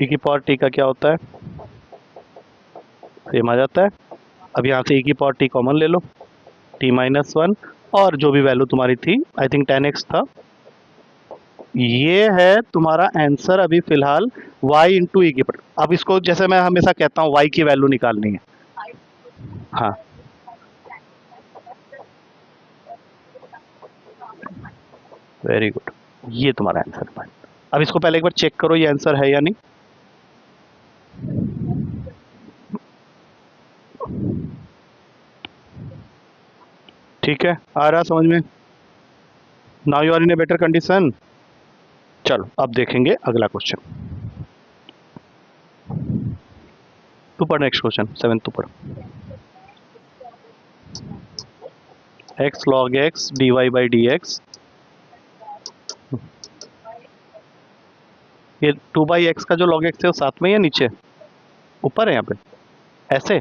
ई की पावर टी का क्या होता है, सेम आ जाता है। अब यहाँ से ई की पावर टी कॉमन ले लो, टी माइनस वन, और जो भी वैल्यू तुम्हारी थी आई थिंक टेन एक्स था, ये है तुम्हारा आंसर अभी फिलहाल y इंटू ई की पावर। अब इसको जैसे मैं हमेशा कहता हूँ y की वैल्यू निकालनी है, हाँ वेरी गुड, ये तुम्हारा आंसर है। अब इसको पहले एक बार चेक करो ये आंसर है या नहीं, ठीक है आ रहा समझ में, now you are in a better condition. चलो अब देखेंगे अगला क्वेश्चन, तू पढ़ नेक्स्ट क्वेश्चन सेवन, तू पढ़। X log x d y by d x, ये टू बाई एक्स का जो लॉग एक्स है वो साथ में या नीचे, ऊपर है यहाँ पे, ऐसे।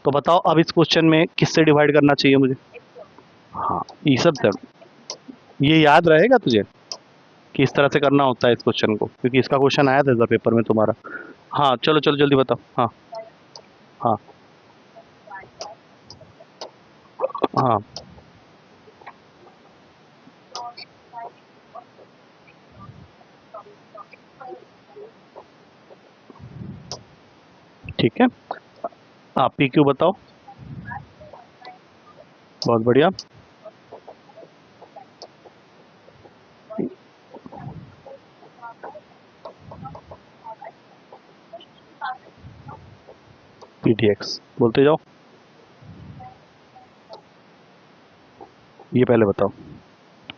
तो बताओ अब इस क्वेश्चन में किससे डिवाइड करना चाहिए मुझे, हाँ ये सब कर, ये याद रहेगा तुझे कि इस तरह से करना होता है इस क्वेश्चन को, क्योंकि इसका क्वेश्चन आया था इस बार पेपर में तुम्हारा। हाँ चलो चलो जल्दी बताओ, हाँ हाँ हाँ ठीक है, आप पी क्यू बताओ। बहुत बढ़िया। पी डी एक्स बोलते जाओ, ये पहले बताओ।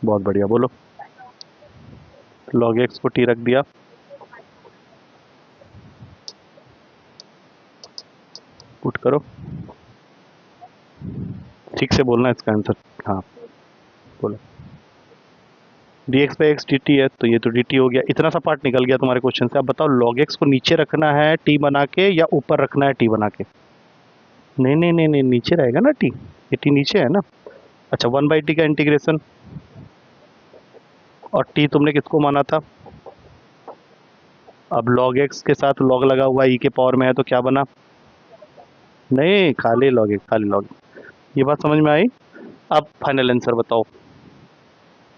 बहुत बढ़िया, बोलो। लॉग एक्स को टी रख दिया, पुट करो। ठीक से बोलना इसका आंसर। हाँ बोलो। D x by x D T है, तो ये तो डी टी हो गया। इतना सा पार्ट निकल गया तुम्हारे क्वेश्चन से। अब बताओ लॉग एक्स को नीचे रखना है टी बना के या ऊपर रखना है टी बना के? नहीं नहीं नहीं नहीं, नीचे रहेगा ना टी, ये टी नीचे है ना। अच्छा, वन बाई टी का इंटीग्रेशन, और टी तुमने किसको माना था? अब लॉग एक्स के साथ लॉग लगा हुआ ई के पावर में है, तो क्या बना? नहीं, खाली लॉग एक्स, खाली लॉग। ये बात समझ में आई? अब फाइनल आंसर बताओ,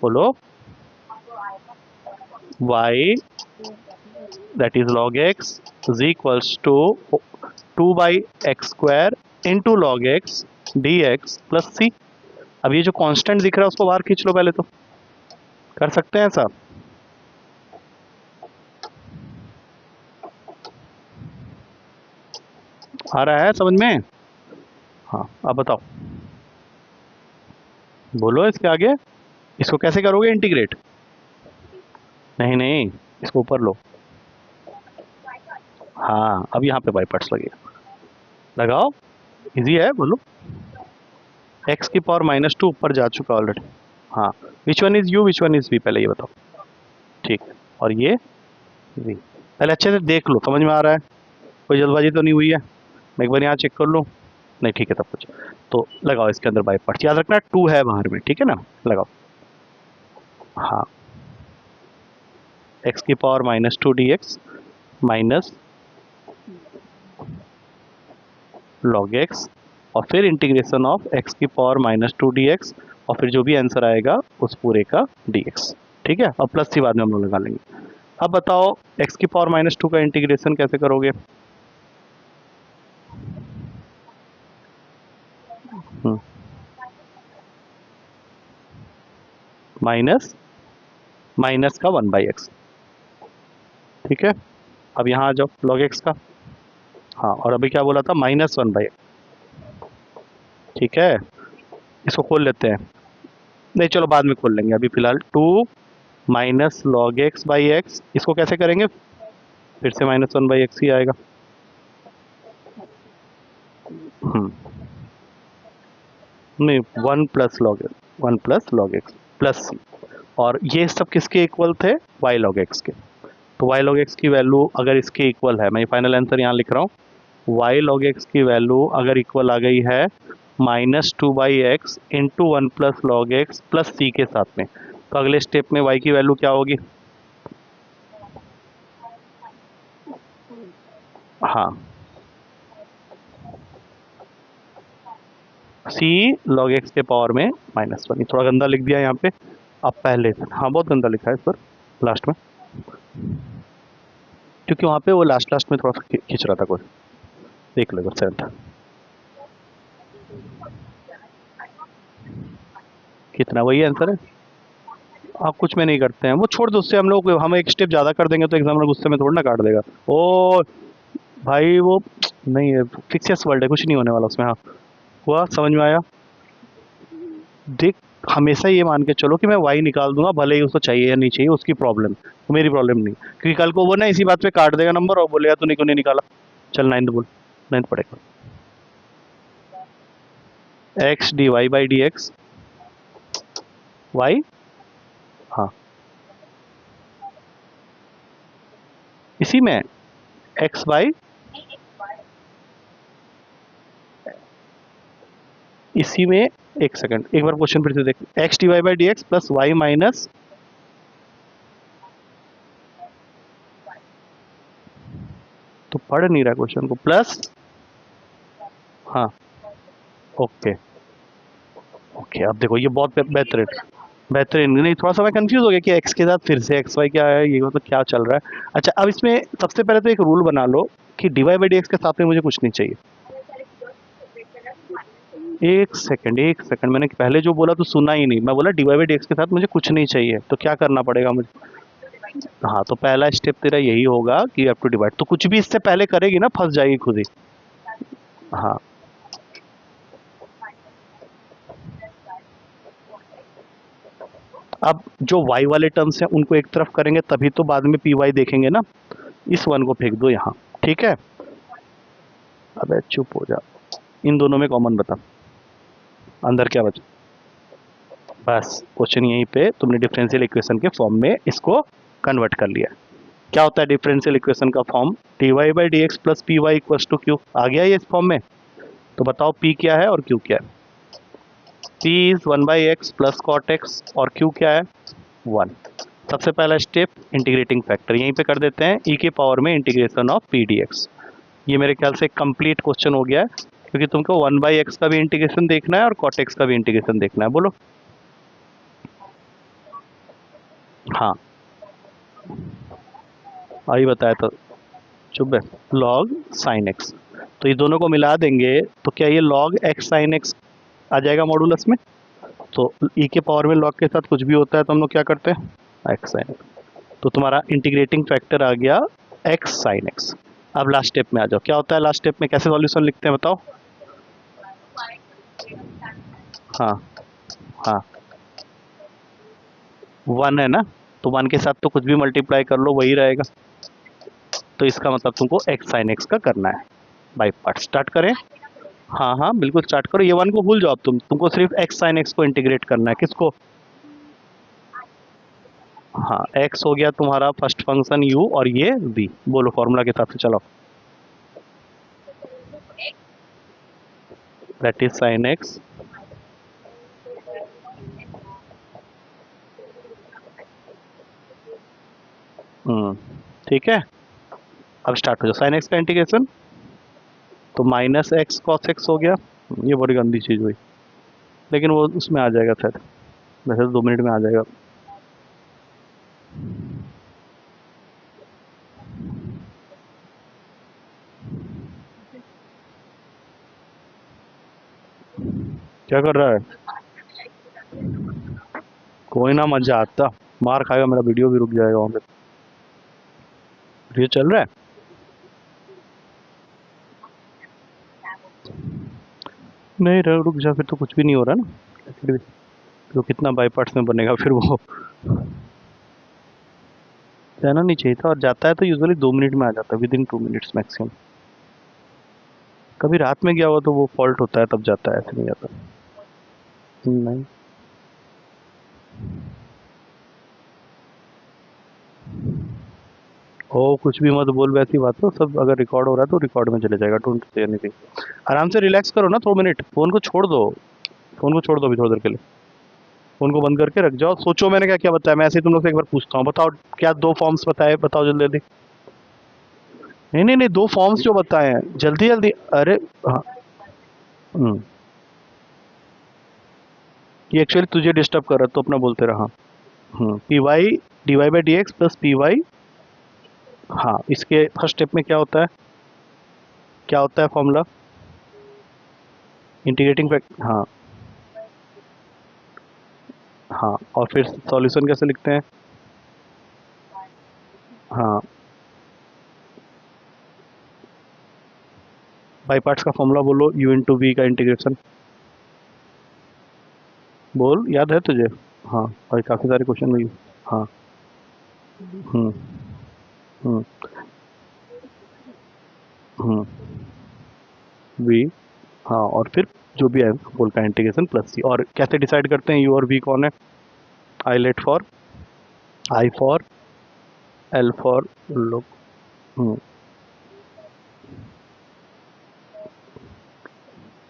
बोलो। y that is log x is equals to 2 by x square into log x dx plus c। अब ये जो कांस्टेंट दिख रहा है उसको बाहर खींच लो पहले, तो कर सकते हैं ऐसा? आ रहा है समझ में? हाँ, अब बताओ, बोलो इसके आगे। इसको कैसे करोगे इंटीग्रेट? नहीं नहीं, इसको ऊपर लो। हाँ, अब यहाँ पे बाई पार्ट्स लगेगा, लगाओ। इजी है, बोलो। एक्स की पावर -2 ऊपर जा चुका ऑलरेडी। हाँ, which one is u, which one is v, पहले ये बताओ। ठीक, और ये वी। पहले अच्छे से देख लो, समझ में आ रहा है? कोई जल्दबाजी तो नहीं हुई है? मैं एक बार यहाँ चेक कर लूँ। नहीं, ठीक है, तब कुछ। तो लगाओ इसके अंदर बाई पार्ट्स, याद रखना 2 है बाहर में, ठीक है ना? लगाओ। हाँ, एक्स की power -2 D x minus log x, और फिर इंटीग्रेशन ऑफ एक्स की पावर -2 डी एक्स, और फिर जो भी आंसर आएगा उस पूरे का डी एक्स। ठीक है, और प्लस सी बाद में हम लोग लगा लेंगे। अब बताओ एक्स की पावर -2 का इंटीग्रेशन कैसे करोगे? माइनस माइनस का 1/x। ठीक है, अब यहाँ आ जाओ लॉग एक्स का। हाँ, और अभी क्या बोला था? -1/x। ठीक है, इसको खोल लेते हैं। नहीं, चलो बाद में खोल लेंगे, अभी फिलहाल 2 minus log x by x. इसको कैसे करेंगे? फिर से -1/x ही आएगा। नहीं, 1 plus log x, 1 plus log x plus c. और ये सब किसके इक्वल थे? वाई लॉग एक्स के। तो वाई लॉग एक्स की वैल्यू अगर इसके इक्वल है, मैं फाइनल आंसर यहाँ लिख रहा हूँ, वाई लॉग एक्स की वैल्यू अगर इक्वल आ गई है -2/x into 1 plus log x plus c के साथ में, तो अगले स्टेप में वाई की वैल्यू क्या होगी? हाँ, सी लॉग एक्स के पावर में -1। थोड़ा गंदा लिख दिया यहाँ पे। अब पहले, हाँ बहुत गंदा लिखा है इस पर लास्ट में, क्योंकि वहाँ पे वो लास्ट लास्ट में थोड़ा सा खींच रहा था कोई। देख लो इधर, 7 कितना, वही आंसर है। आप कुछ में नहीं करते हैं, वो छोड़ दो, उससे हम एक स्टेप ज़्यादा कर देंगे तो एग्जामिनर गुस्से में थोड़ा ना काट देगा। ओ भाई, वो नहीं है, फिक्सियस वर्ल्ड है, कुछ नहीं होने वाला उसमें। हाँ, हुआ, समझ में आया? देख, हमेशा ये मान के चलो कि मैं वाई निकाल दूंगा, भले ही उसको चाहिए या नहीं चाहिए, उसकी प्रॉब्लम, मेरी प्रॉब्लम नहीं। क्योंकि कल को वो ना इसी बात पे काट देगा नंबर और बोलेगा तूने क्यों नहीं निकाला। चल 9th बोल, 9th पड़ेगा। X d y by d x, y, हाँ इसी में एक्स बाई, इसी में, एक सेकंड, एक बार क्वेश्चन फिर से देख। X d y by d x plus y minus, तो पढ़ नहीं रहा क्वेश्चन को, प्लस, हाँ ओके ओके। अब देखो ये बहुत बेहतरीन, बेहतरीन। नहीं, थोड़ा सा मैं कंफ्यूज हो गया कि एक्स के साथ फिर से एक्स वाई क्या है, ये मतलब क्या चल रहा है। अच्छा, अब इसमें सबसे पहले तो एक रूल बना लो कि dy बाई डी एक्स के साथ में मुझे कुछ नहीं चाहिए। एक सेकंड, मैंने पहले जो बोला तो सुना ही नहीं। मैं बोला dy बाई डी एक्स के साथ मुझे कुछ नहीं चाहिए, तो क्या करना पड़ेगा मुझे? हाँ, तो पहला स्टेप तेरा यही होगा कि यू हैव टू डिवाइड। तो कुछ भी इससे पहले करेगी ना फंस जाएगी खुद ही। हाँ, अब जो y वाले टर्म्स हैं उनको एक तरफ करेंगे तभी तो बाद में py देखेंगे ना। इस वन को फेंक दो यहाँ, ठीक है। अबे चुप हो जा, इन दोनों में कॉमन बता, अंदर क्या बचा? बस क्वेश्चन यहीं पे तुमने डिफरेंशियल इक्वेशन के फॉर्म में इसको कन्वर्ट कर लिया। क्या होता है डिफरेंशियल इक्वेशन का form? dy by d x plus P y equals to Q. आ गया ये इस फॉर्म में? तो बताओ p क्या है और q क्या है? p is 1 by x plus cot x और q क्या है? 1। सबसे पहला स्टेप इंटीग्रेटिंग फैक्टर यहीं पे कर देते हैं, e के पावर में integration of P d x. ये मेरे ख्याल से कंप्लीट क्वेश्चन हो गया है, क्योंकि तुमको 1 बाई एक्स का भी इंटीग्रेशन देखना है और कॉट एक्स का भी इंटीग्रेशन देखना है। बोलो हाँ, अभी बताया तो चुप है। लॉग साइन एक्स, तो ये दोनों को मिला देंगे तो क्या ये लॉग एक्स साइन एक्स आ जाएगा मॉडुलस में। तो ई के पावर में लॉग के साथ कुछ भी होता है तो हम लोग क्या करते हैं एक्स साइन एक्स। तो तुम्हारा इंटीग्रेटिंग फैक्टर आ गया एक्स साइन एक्स। अब लास्ट स्टेप में आ जाओ, क्या होता है लास्ट स्टेप में, कैसे सॉल्यूशन लिखते हैं बताओ? हाँ हाँ, वन है ना, तो वन के साथ तो कुछ भी मल्टीप्लाई कर लो वही रहेगा। तो इसका मतलब तुमको एक्स साइन एक्स का करना है। बाई पार्ट स्टार्ट करें। हाँ हाँ बिल्कुल स्टार्ट करो, ये वन को भूल जाओ अब तुमको सिर्फ एक्स साइन एक्स को इंटीग्रेट करना है। किसको? हाँ, एक्स हो गया तुम्हारा फर्स्ट फंक्शन u और ये v। बोलो फॉर्मूला के हिसाब से चलो। दैट इज साइन एक्स ठीक है। अब स्टार्ट हो जाओ, साइन एक्स का इंटीग्रेशन तो माइनस एक्स कॉस एक्स हो गया। ये बड़ी गंदी चीज़ हुई, लेकिन वो उसमें आ जाएगा शायद, वैसे तो 2 मिनट में आ जाएगा। क्या कर रहा है? कोई ना, मजा आता, मार खाएगा, मेरा वीडियो भी रुक जाएगा वहाँ पे। वीडियो चल रहा है? नहीं रुक जा, फिर तो कुछ भी नहीं हो रहा ना। तो कितना बाई पार्ट्स में बनेगा फिर वो, जाना नहीं चाहिए था। और जाता है तो यूजुअली 2 मिनट में आ जाता है, विद इन 2 मिनट्स मैक्सिमम। कभी रात में गया हुआ तो वो फॉल्ट होता है तब जाता है, ऐसे नहीं जाता। नहीं, ओ कुछ भी मत बोल, वैसी बात हो सब। अगर रिकॉर्ड हो रहा है तो रिकॉर्ड में चले जाएगा, डोंट से एनीथिंग। आराम से रिलैक्स करो ना 2 मिनट, फोन को छोड़ दो। फोन को छोड़ दो अभी थोड़ी देर के लिए, फोन को बंद करके रख जाओ। सोचो मैंने क्या क्या बताया। मैं ऐसे ही तुम लोग से एक बार पूछता हूँ, बताओ क्या 2 फॉर्म्स बताए, बताओ जल्दी जल्दी। नहीं नहीं नहीं, 2 फॉर्म्स जो बताए हैं जल्दी जल्दी। अरे हाँ, हम्म, ये एक्चुअली तुझे डिस्टर्ब कर रहा है तो अपना बोलते रहा। P y d y by d x plus P y. हाँ, इसके फर्स्ट स्टेप में क्या होता है, क्या होता है फॉर्मूला? इंटीग्रेटिंग फैक्ट, हाँ हाँ। और फिर सॉल्यूशन कैसे लिखते हैं? हाँ, बाई पार्ट्स का फॉर्मूला बोलो, u इंटू वी का इंटीग्रेशन। बोल, याद है तुझे? हाँ, और काफ़ी सारे क्वेश्चन में। हाँ, हम्म हम्म हम्म वी, हाँ, और फिर जो भी है बोल का इंटीग्रेशन प्लस सी। और कैसे डिसाइड करते हैं यू और वी कौन है? I let for, I for, L for लोग,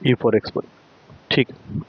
ई फॉर एक्सपोर्ट। ठीक है।